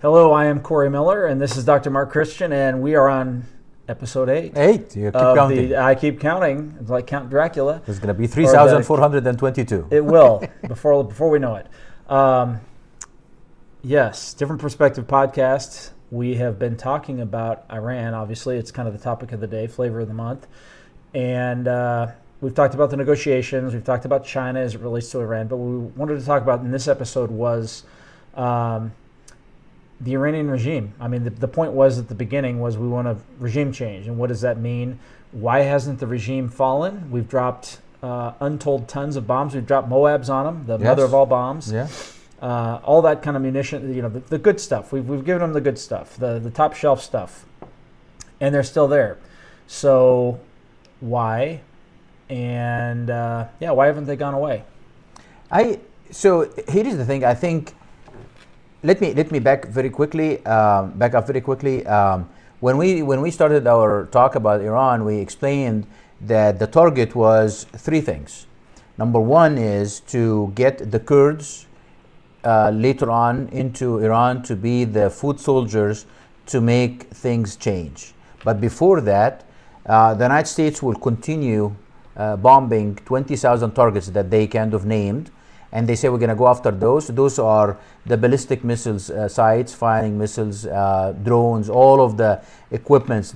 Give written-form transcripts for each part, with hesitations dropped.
Hello, I am Corey Miller, and this is Dr. Mark Christian, and we are on episode 8. 8, you keep counting. I keep counting. It's like Count Dracula. It's going to be 3,422. It will, before we know it. Yes, Different Perspective podcast. We have been talking about Iran. Obviously, it's kind of the topic of the day, flavor of the month. And we've talked about the negotiations. We've talked about China as it relates to Iran. But what we wanted to talk about in this episode was the Iranian regime. I mean, the point was at the beginning was we want a regime change. And what does that mean? Why hasn't the regime fallen? We've dropped untold tons of bombs. We've dropped Moabs on them, the mother of all bombs. Yeah. All that kind of munition, the good stuff. We've given them the good stuff, the top shelf stuff. And they're still there. So why? And why haven't they gone away? So here is the thing. I think let me back up very quickly. When we started our talk about Iran, we explained that the target was 3 things. Number 1 is to get the Kurds later on into Iran to be the foot soldiers to make things change. But before that, the United States will continue bombing 20,000 targets that they kind of named. And they say we're going to go after those. Those are the ballistic missiles sites, firing missiles, drones, all of the equipments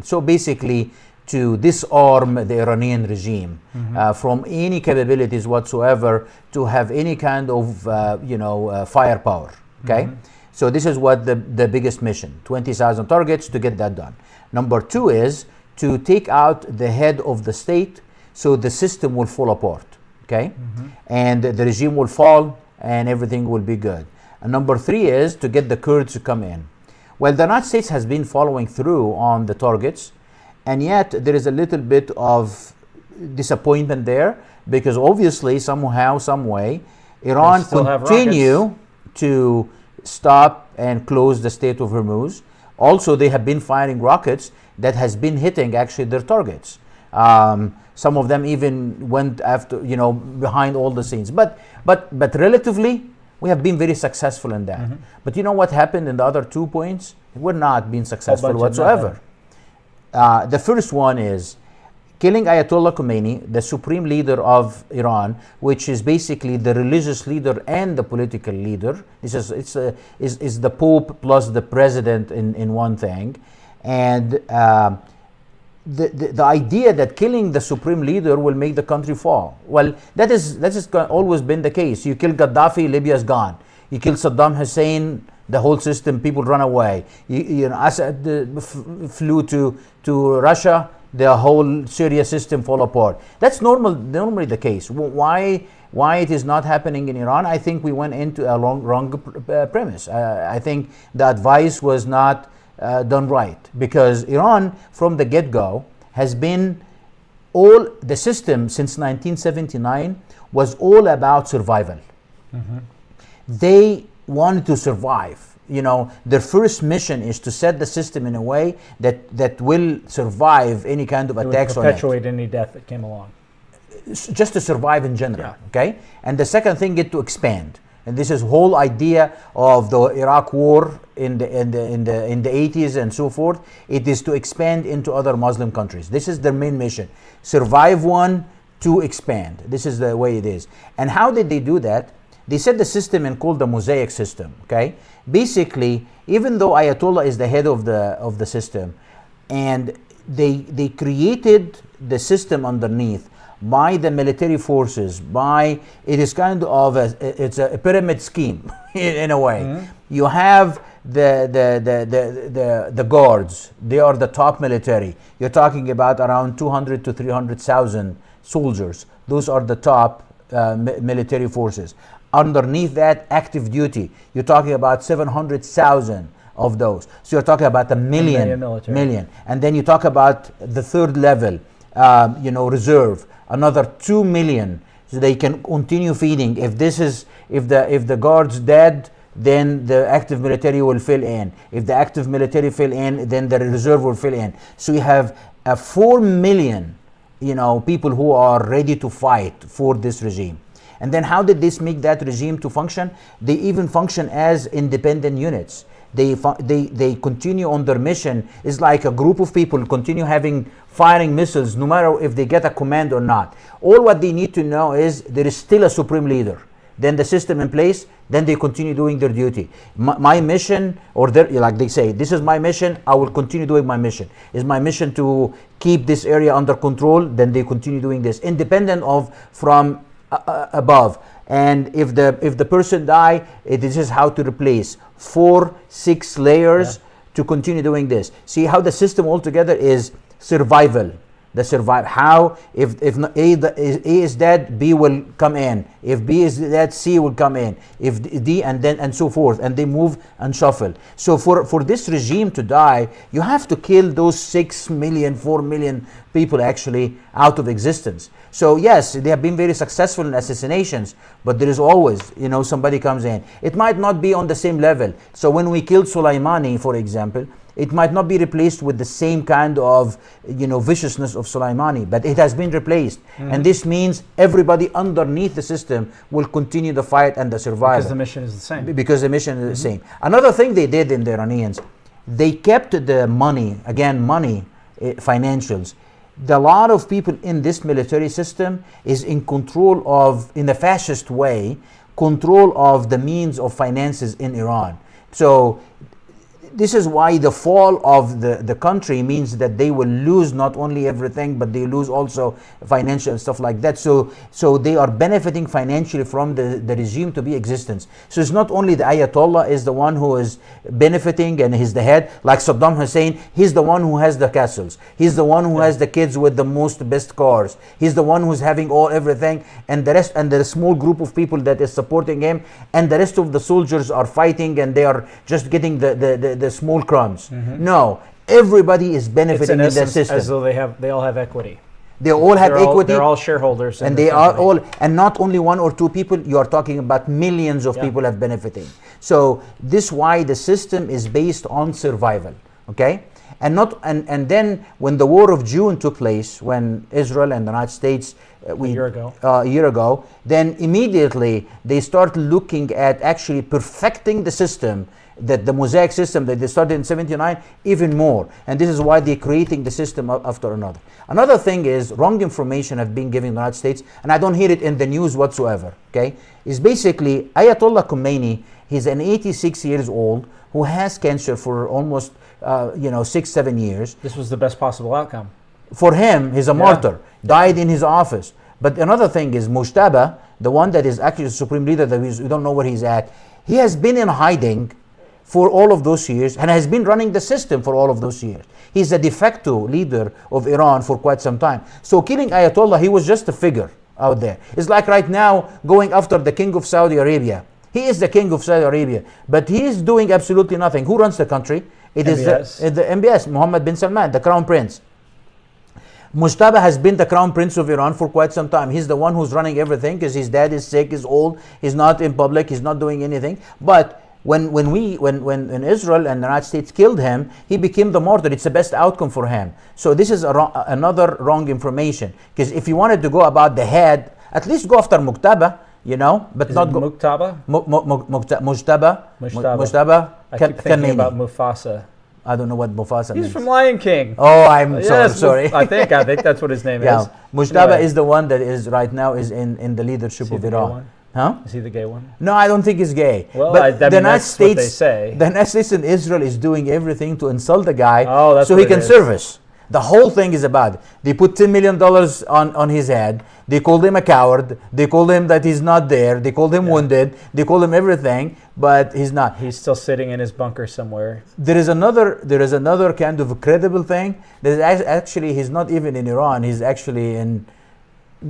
so basically to disarm the Iranian regime from any capabilities whatsoever to have any kind of firepower. Okay, so this is what the biggest mission: 20,000 targets to get that done. Number 2 is to take out the head of the state, so the system will fall apart. Okay, and the regime will fall and everything will be good. And number 3 is to get the Kurds to come in. Well, the United States has been following through on the targets, and yet there is a little bit of disappointment there because obviously somehow, some way, Iran continue to stop and close the Strait of Hormuz. Also, they have been firing rockets that has been hitting actually their targets. Some of them even went after, behind all the scenes. But relatively, we have been very successful in that. But you know what happened in the other 2 points? We're not being successful whatsoever. The first one is killing Ayatollah Khomeini, the supreme leader of Iran, which is basically the religious leader and the political leader. This is the Pope plus the president in one thing. And the idea that killing the supreme leader will make the country fall. Well, that is always been the case. You kill Gaddafi, Libya's gone. You kill Saddam Hussein, the whole system, people run away. Assad flew to Russia, the whole Syria system fall apart. That's normally the case. Why it is not happening in Iran? I think we went into a wrong premise. I think the advice was not done right, because Iran from the get-go has been the system since 1979 was all about survival. They wanted to survive. Their first mission is to set the system in a way that will survive any kind of attacks on it. Perpetuate any death that came along. Just to survive in general. Okay, and the second thing is to expand. And this is whole idea of the Iraq War in the 80s and so forth. It is to expand into other Muslim countries. This is their main mission: survive one, to expand. This is the way it is. And how did they do that? They set the system and called the Mosaic system. Okay, basically, even though Ayatollah is the head of the system, and they created the system underneath by the military forces, it is kind of a pyramid scheme in a way. You have the guards; they are the top military. You're talking about around 200 to 300,000 soldiers. Those are the top military forces. Underneath that, active duty. You're talking about 700,000 of those. So you're talking about a million. And then you talk about the third level, reserve. Another 2 million, so they can continue feeding. If the guard's dead, then the active military will fill in. If the active military fill in, then the reserve will fill in. So you have 4 million, people who are ready to fight for this regime. And then how did this make that regime to function? They even function as independent units. They continue on their mission. It's like a group of people continue firing missiles no matter if they get a command or not. All what they need to know is there is still a supreme leader. Then the system in place, then they continue doing their duty. My mission, or like they say, this is my mission, I will continue doing my mission. Is my mission to keep this area under control, then they continue doing this, independent of from above. And if the person die, this is how to replace 4-6 layers to continue doing this. See how the system altogether is survival. How if A is dead, B will come in. If B is dead, C will come in. If D, and so forth, and they move and shuffle. So for this regime to die, you have to kill those 6 million, 4 million people actually out of existence. So yes, they have been very successful in assassinations, but there is always, somebody comes in. It might not be on the same level. So when we killed Soleimani, for example, it might not be replaced with the same kind of viciousness of Soleimani, but it has been replaced. And this means everybody underneath the system will continue the fight and the survival. Because the mission is the same. Because the mission is the same. Another thing they did in the Iranians, they kept the money, financials. A lot of people in this military system is in control of, in a fascist way, control of the means of finances in Iran. So this is why the fall of the country means that they will lose not only everything, but they lose also financial and stuff like that. So they are benefiting financially from the regime to be existence. So it's not only the Ayatollah is the one who is benefiting and he's the head, like Saddam Hussein, he's the one who has the castles. He's the one who has the kids with the best cars. He's the one who's having everything, and the rest, and the small group of people that is supporting him, and the rest of the soldiers are fighting and they are just getting the small crumbs. No, everybody is benefiting in that system. As though they all have equity. They all have equity. They're all shareholders, and they are all, and not only 1 or 2 people. You are talking about millions of people have benefiting. So this why the system is based on survival. Okay, and then when the War of June took place, when Israel and the United States a year ago, then immediately they start looking at actually perfecting the system, that the Mosaic system that they started in 79 even more. And this is why they're creating the system after another. Another thing is wrong information have been given in the United States, and I don't hear it in the news whatsoever. Okay, is basically Ayatollah Khomeini. He's an 86 years old who has cancer for almost 6-7 years. This was the best possible outcome for him. He's a martyr, died in his office. But another thing is Mujtaba, the one that is actually the supreme leader that we don't know where he's at. He has been in hiding for all of those years and has been running the system for all of those years. He's a de facto leader of Iran for quite some time. So killing Ayatollah, he was just a figure out there. It's like right now going after the king of Saudi Arabia. He is the king of Saudi Arabia, but he is doing absolutely nothing. Who runs the country? It MBS. is the MBS, Mohammed bin Salman, the crown prince. Mujtaba has been the crown prince of Iran for quite some time. He's the one who's running everything because his dad is sick, he's old, he's not in public, he's not doing anything. But when Israel and the United States killed him, he became the martyr. It's the best outcome for him. So this is another wrong information. Because if you wanted to go about the head, at least go after Mujtaba, but is not it go. Mujtaba? Mujtaba. I keep thinking about Mufasa. I don't know what Mufasa means. He's from Lion King. Oh, I'm sorry. I think that's what his name is. Mujtaba is the one that is right now is in the leadership of Iran. Huh? Is he the gay one? No, I don't think he's gay. Well, but the United States, what they say. The United States and Israel is doing everything to insult the guy so he can service. The whole thing is about it. They put $10 million on his head. They called him a coward. They called him that he's not there. They called him wounded. They called him everything, but he's not. He's still sitting in his bunker somewhere. There is another kind of credible thing. Actually, he's not even in Iran. He's actually in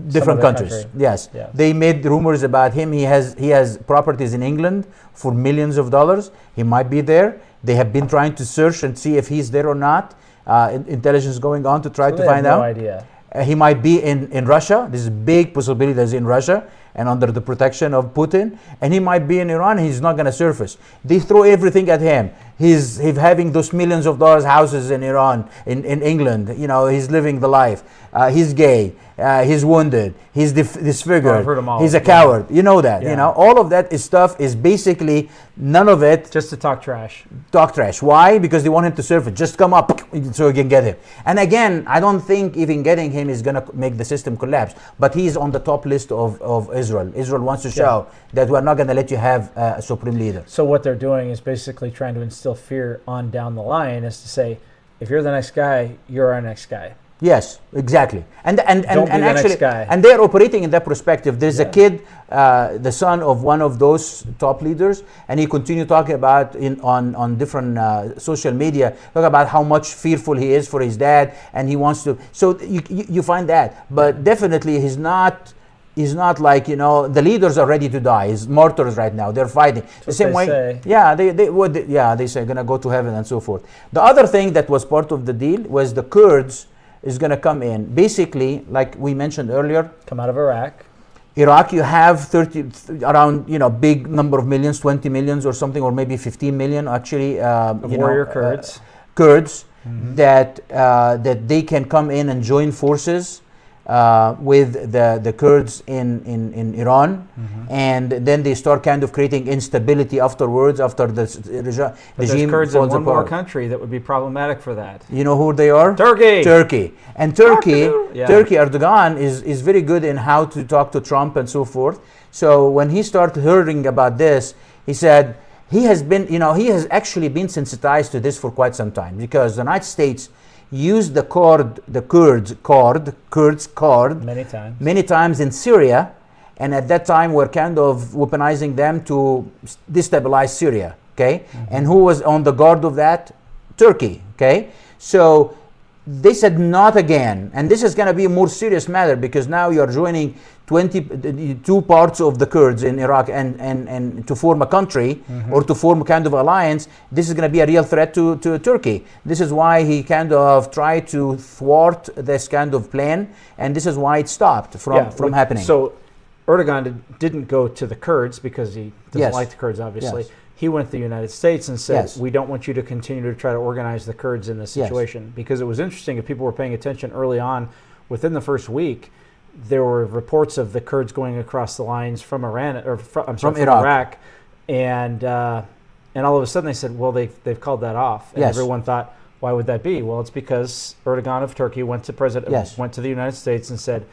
different countries. Yes. They made rumors about him. He has properties in England for millions of dollars. He might be there. They have been trying to search and see if he's there or not. Intelligence going on to try to find out. No idea. He might be in Russia. This is a big possibility that he's in Russia and under the protection of Putin. And he might be in Iran. He's not going to surface. They throw everything at him. he's having those millions of dollars houses in Iran, in England. You know, he's living the life. He's gay. He's wounded. He's disfigured. Well, I've heard 'em all. He's a Yeah. coward. You know that. Yeah. You know, all of that is stuff is basically none of it Just to talk trash. talk trash. Why? Because they want him to surface. Just come up so you can get him. And again, I don't think even getting him is going to make the system collapse. But he's on the top list of Israel. Israel wants to show that we're not going to let you have a supreme leader. So what they're doing is basically trying to instill fear on down the line, is to say, if you're the next guy, you're our next guy. Yes, exactly. And Don't be the actually, next guy. and they're operating in that perspective. There's a Yeah. kid, the son of one of those top leaders, and he continued talking about on different social media, talk about how much fearful he is for his dad, and he wants to. So you find that, but definitely he's not. He's not like, you know, the leaders are ready to die. He's martyrs right now. They're fighting the what same they way. say. Yeah, they say gonna go to heaven and so forth. The other thing that was part of the deal was the Kurds is gonna come in. Basically, like we mentioned earlier, Come out of Iraq. Iraq, you have 30 around, you know, big number of millions, 20 millions or something, or maybe 15 million actually. Of warrior Kurds. Kurds that they can come in and join forces with the Kurds in Iran, and then they start kind of creating instability afterwards after the But regime there's Kurds in falls one more apart. country that would be problematic for that. You know who they are? Turkey. Turkey. And Turkey, Yeah. Turkey, Erdogan is very good in how to talk to Trump and so forth. So when he started hearing about this, he said he has been, you know, he has actually been sensitized to this for quite some time, because the United States used the Kurds card Many times. in Syria, and at that time we're kind of weaponizing them to destabilize Syria. Okay, and who was on the guard of that? Turkey. Okay, so they said not again, and this is going to be a more serious matter, because now you're joining 22 parts of the Kurds in Iraq and to form a country or to form a kind of alliance. This is going to be a real threat to Turkey. This is why he kind of tried to thwart this kind of plan, and this is why it stopped from happening. So Erdogan didn't go to the Kurds because he doesn't Yes. like the Kurds, obviously. Yes. He went to the United States and said, Yes. we don't want you to continue to try to organize the Kurds in this Yes. situation. Because it was interesting, if people were paying attention early on, within the first week, there were reports of the Kurds going across the lines from Iran, or from Iraq. And all of a sudden they said, well, they've called that off. And Yes. everyone thought, why would that be? Well, it's because Erdogan of Turkey went to the United States and said,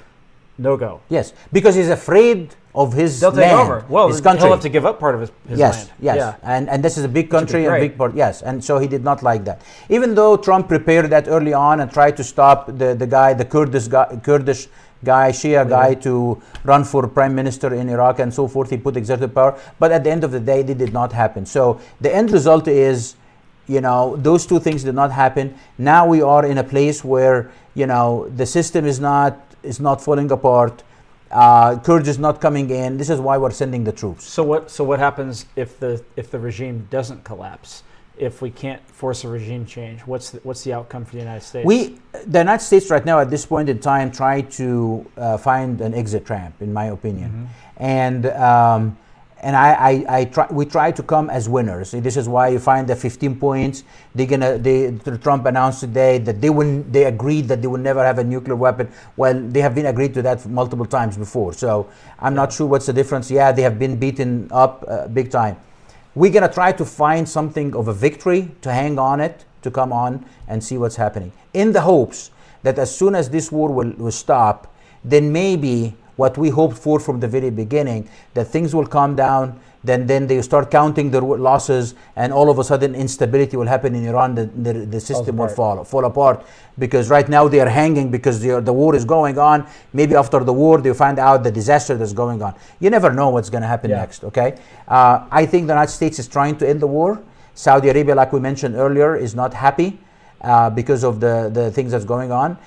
no go. Yes, because he's afraid of his They'll take land, over. Well, his country. he'll have to give up part of his Yes, land. yes, Yeah. and this is a big country and a great. big part. Yes, and so he did not like that. Even though Trump prepared that early on and tried to stop the Kurdish guy, Shia guy, to run for prime minister in Iraq and so forth, he put executive power. But at the end of the day, it did not happen. So the end result is, you know, those two things did not happen. Now we are in a place where, you know, the system is not falling apart. Kurds is not coming in. This is why we're sending the troops. So what happens if the regime doesn't collapse? If we can't force a regime change, what's the outcome for the United States? The United States right now at this point in time try to find an exit ramp, in my opinion, and we try to come as winners. This is why you find the 15 points. Trump announced today that they agreed that they will never have a nuclear weapon. Well, they have been agreed to that multiple times before. So I'm not sure what's the difference. Yeah, they have been beaten up big time. We're gonna try to find something of a victory to hang on it, to come on and see what's happening, in the hopes that as soon as this war will stop, then maybe what we hoped for from the very beginning, that things will calm down, then they start counting their losses, and all of a sudden instability will happen in Iran. The system will fall apart, because right now they are hanging because the war is going on. Maybe after the war they find out the disaster that's going on. You never know what's going to happen next. Okay, I think the United States is trying to end the war. Saudi Arabia, like we mentioned earlier, is not happy because of the things that's going on.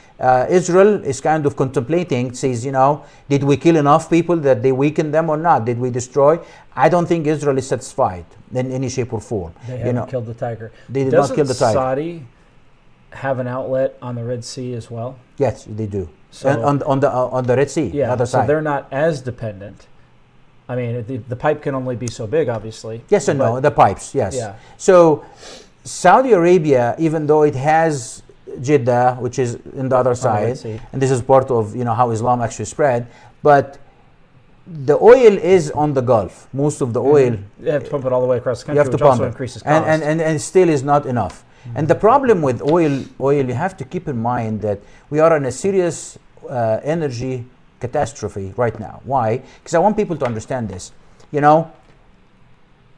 Israel is kind of contemplating, says, you know, did we kill enough people that they weakened them or not? Did we destroy? I don't think Israel is satisfied in any shape or form. They haven't killed the tiger. They did not kill the tiger. Doesn't Saudi have an outlet on the Red Sea as well? Yes, they do. So on the Red Sea, yeah, other so side. they're not as dependent I mean, the pipe can only be so big, obviously. Yes and no, the pipes, yes. Yeah. So Saudi Arabia, even though it has Jeddah, which is in the other side, and this is part of how Islam actually spread, but the oil is on the Gulf. Most of the oil, you have to pump it all the way across the country, you have to which pump also it. increases cost. And still is not enough. And the problem with oil, you have to keep in mind that we are in a serious energy catastrophe right now. Why? Because I want people to understand this.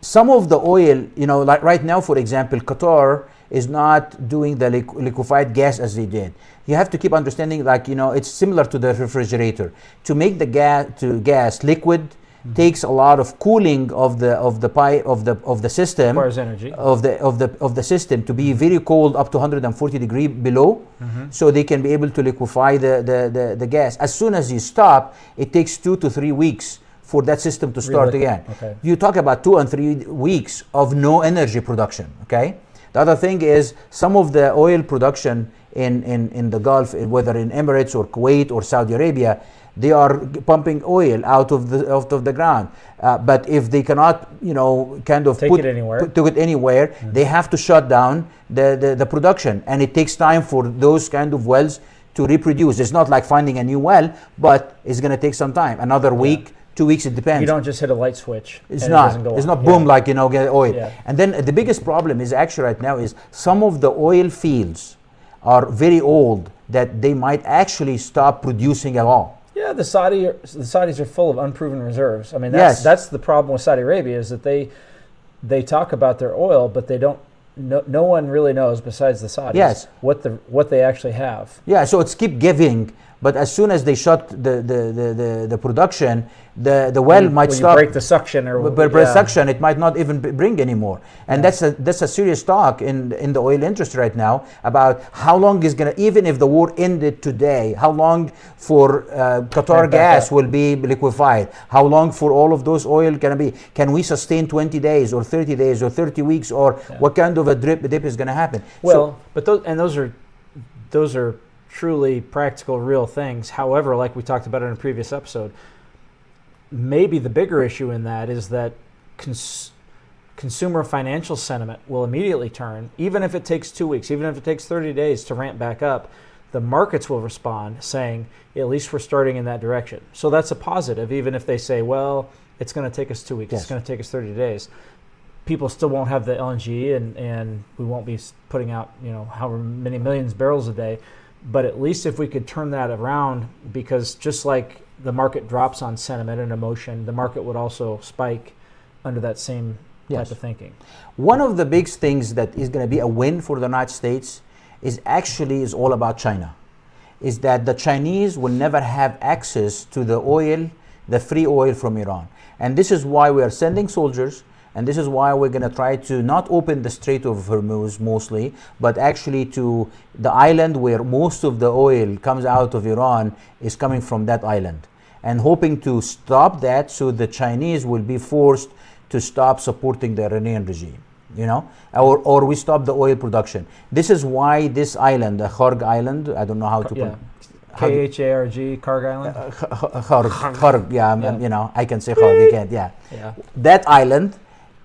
Some of the oil, like right now, for example, Qatar is not doing the liquefied gas as they did. You have to keep understanding, it's similar to the refrigerator. To make the gas liquid takes a lot of cooling of the pipe of the system. Requires energy. Of the system to be very cold, up to 140 degrees below, so they can be able to liquefy the gas. As soon as you stop, it takes 2 to 3 weeks for that system to start again. Okay. You talk about 2 and 3 weeks of no energy production. Okay. The other thing is some of the oil production in the Gulf, whether in Emirates or Kuwait or Saudi Arabia, they are pumping oil out of the ground. But if they cannot, take it anywhere, they have to shut down the production, and it takes time for those kind of wells to reproduce. It's not like finding a new well, but it's going to take some time. Another week. 2 weeks, it depends. You don't just hit a light switch. It's not. It's not boom like get oil. Yeah. And then the biggest problem is actually right now is some of the oil fields are very old that they might actually stop producing at all. Yeah, the Saudis are full of unproven reserves. I mean, that's the problem with Saudi Arabia is that they talk about their oil, but they don't. No one really knows besides the Saudis what they actually have. Yeah, so it's keep giving. But as soon as they shut the production, the well might stop. You break the suction, suction, it might not even bring anymore. And that's a serious talk in the oil industry right now about how long is gonna, even if the war ended today, how long for Qatar gas will be liquefied? How long for all of those oil gonna be? Can we sustain 20 days or 30 days or 30 weeks or what kind of a dip is gonna happen? Well, but those are truly practical, real things. However, like we talked about in a previous episode, maybe the bigger issue in that is that consumer financial sentiment will immediately turn, even if it takes 2 weeks, even if it takes 30 days to ramp back up. The markets will respond saying, at least we're starting in that direction. So that's a positive, even if they say, well, it's going to take us 2 weeks, it's going to take us 30 days. People still won't have the LNG and we won't be putting out, however many millions of barrels a day. But at least if we could turn that around, because just like the market drops on sentiment and emotion, the market would also spike under that same type of thinking. One of the big things that is going to be a win for the United States is all about China. Is that the Chinese will never have access to the oil, the free oil from Iran. And this is why we are sending soldiers. And this is why we're going to try to not open the Strait of Hormuz mostly, but actually to the island where most of the oil comes out of Iran is coming from that island. And hoping to stop that so the Chinese will be forced to stop supporting the Iranian regime, or we stop the oil production. This is why this island, the Kharg Island, I don't know how to pronounce Kharg, Kharg Island? Kharg, I can say Kharg, you can't, That island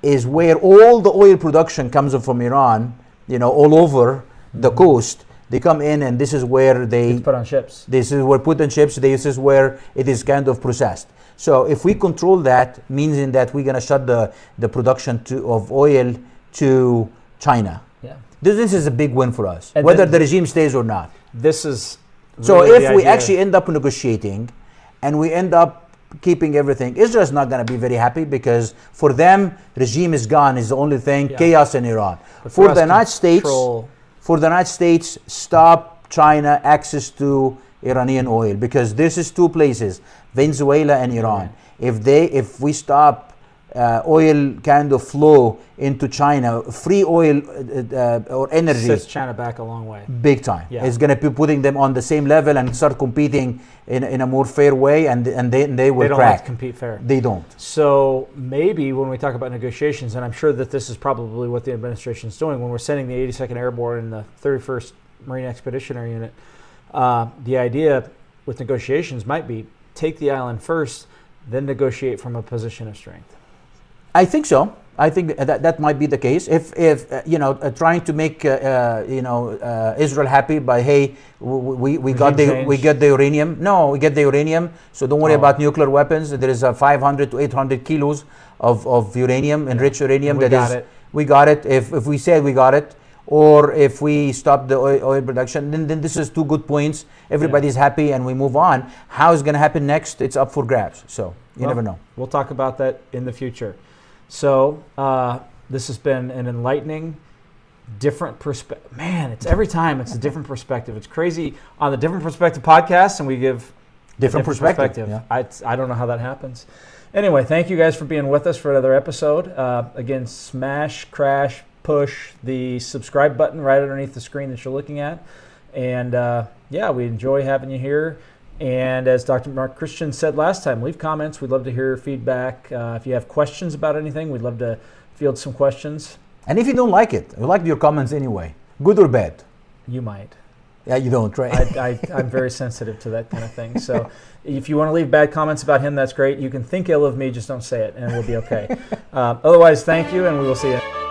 is where all the oil production comes from Iran, all over the coast. They come in, and this is where it's put on ships. This is where put on ships. This is where it is kind of processed. So if we control that, means in that we're gonna shut the production of oil to China. Yeah. This is a big win for us, and whether the regime stays or not. This is really so if we actually end up negotiating, and we end up keeping everything, Israel's not going to be very happy because for them, regime is gone is the only thing. Chaos in Iran. For the United States, stop China access to Iranian oil, because this is two places, Venezuela and Iran. If we stop oil kind of flow into China, free oil or energy, sets China back a long way. Big time. It's going to be putting them on the same level and start competing in a more fair way, and they will crack. They don't have to compete fair. They don't. So maybe when we talk about negotiations, and I'm sure that this is probably what the administration is doing, when we're sending the 82nd Airborne and the 31st Marine Expeditionary Unit, the idea with negotiations might be take the island first, then negotiate from a position of strength. I think so. I think that might be the case. If trying to make Israel happy by, hey, we got the uranium. No, we get the uranium. So don't worry about nuclear weapons. There is 500 to 800 kilos of uranium, enriched uranium. We got it. If we said we got it, or if we stop the oil production, then this is two good points. Everybody's happy and we move on. How it's going to happen next? It's up for grabs. So you never know. We'll talk about that in the future. So this has been an enlightening, different perspective. Man, every time it's a different perspective. It's crazy on the Different Perspective podcast, and we give different perspective. Yeah. I don't know how that happens. Anyway, thank you guys for being with us for another episode. Again, smash, crash, push the subscribe button right underneath the screen that you're looking at. And we enjoy having you here. And as Dr. Mark Christian said last time, leave comments. We'd love to hear feedback. If you have questions about anything, we'd love to field some questions. And if you don't like it, we like your comments anyway, good or bad. You might. Yeah, you don't, right? I'm very sensitive to that kind of thing. So if you want to leave bad comments about him, that's great. You can think ill of me, just don't say it, and we'll be okay. Otherwise, thank you, and we will see you.